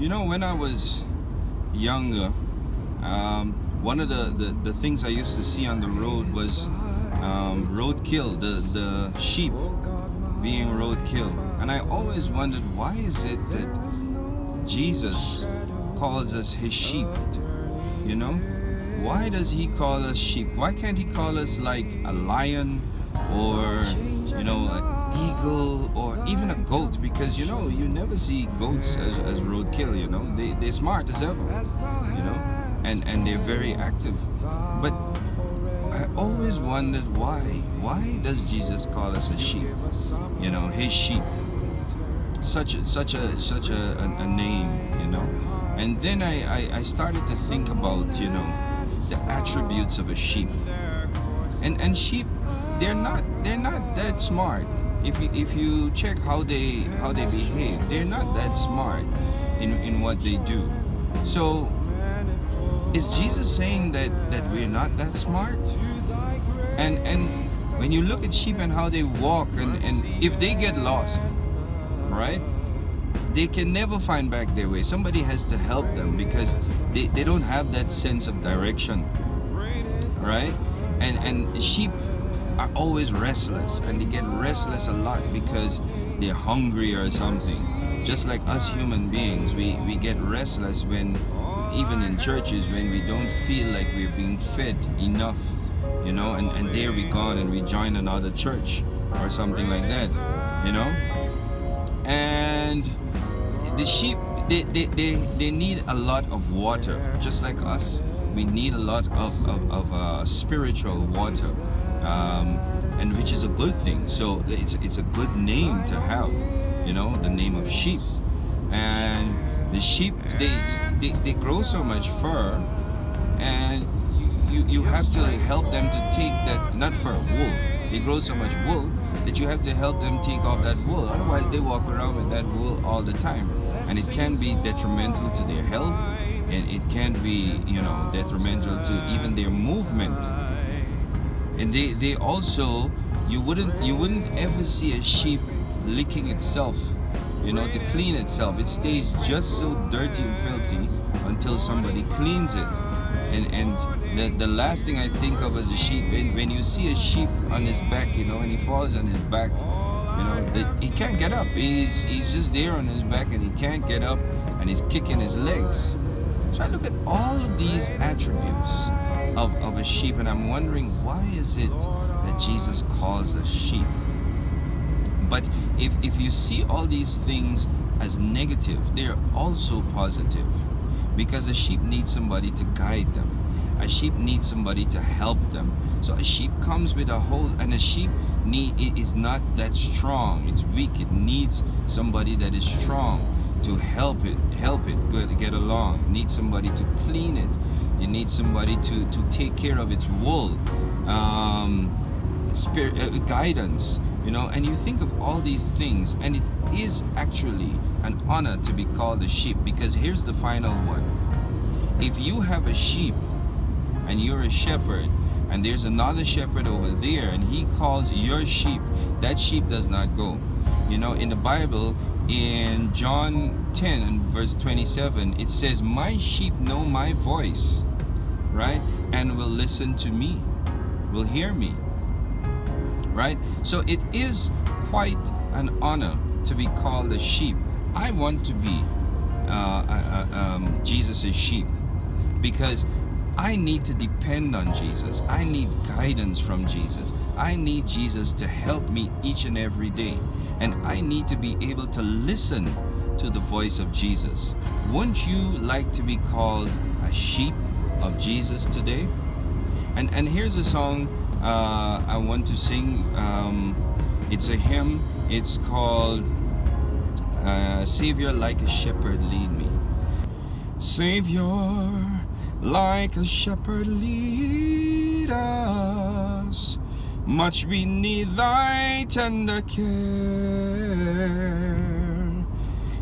When I was younger, one of the things I used to see on the road was roadkill, the sheep being roadkill. And I always wondered, why is it that Jesus calls us his sheep? Why does he call us sheep? Why can't he call us like a lion or an eagle or even a goat? Because you never see goats as roadkill. They're smart as ever, and they're very active. But I always wondered, why does Jesus call us a sheep? His sheep. Such a name. And then I started to think about the attributes of a sheep. And sheep, they're not that smart. If you check how they behave, they're not that smart in what they do. So is Jesus saying that we're not that smart? And when you look at sheep and how they walk, and if they get lost, right, they can never find back their way. Somebody has to help them because they don't have that sense of direction, right? And sheep are always restless, and they get restless a lot because they're hungry or something. Just like us human beings, we get restless when, even in churches, when we don't feel like we're being fed enough, and there we gone and we join another church or something like that, and the sheep, they need a lot of water, just like us. We need a lot of spiritual water, and which is a good thing. So it's a good name to have, the name of sheep. And the sheep, they grow so much fur, and you have to help them to take that, not fur, wool. They grow so much wool that you have to help them take off that wool. Otherwise, they walk around with that wool all the time, and it can be detrimental to their health, and it can be, detrimental to even their movement. And they also, you wouldn't ever see a sheep licking itself, to clean itself. It stays just so dirty and filthy until somebody cleans it. And the last thing I think of as a sheep, when you see a sheep on his back, and he falls on his back, he can't get up. He's just there on his back, and he can't get up, and he's kicking his legs. So I look at all of these attributes of a sheep, and I'm wondering, why is it that Jesus calls us sheep? But if you see all these things as negative, they're also positive, because a sheep needs somebody to guide them. A sheep needs somebody to help them. So a sheep comes with a whole, and a sheep is not that strong. It's weak. It needs somebody that is strong to help it get along. It needs somebody to clean it. You need somebody to take care of its wool, guidance, and you think of all these things, and it is actually an honor to be called a sheep, because here's the final one. If you have a sheep and you're a shepherd, and there's another shepherd over there, and he calls your sheep, that sheep does not go. In the Bible, in John 10 and verse 27, it says, "My sheep know my voice," right? "And will listen to me," will hear me, right? So it is quite an honor to be called a sheep. I want to be Jesus' sheep, because I need to depend on Jesus. I need guidance from Jesus. I need Jesus to help me each and every day. And I need to be able to listen to the voice of Jesus. Wouldn't you like to be called a sheep of Jesus today? And here's a song I want to sing. It's a hymn. It's called Savior, like a shepherd, lead me. Savior, like a shepherd, lead us. Much we need thy tender care.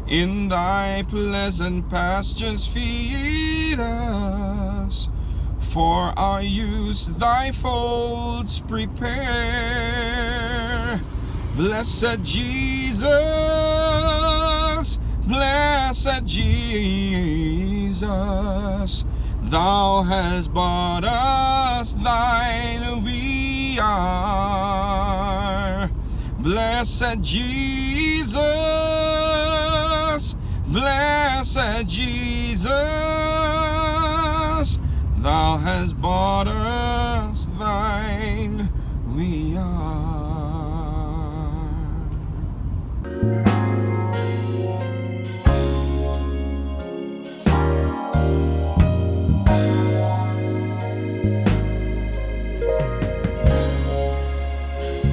In thy pleasant pastures feed us. For our use thy folds prepare. Blessed Jesus, Blessed Jesus, thou hast bought us, thine we are. Blessed Jesus, blessed Jesus, thou hast bought us, thine we are.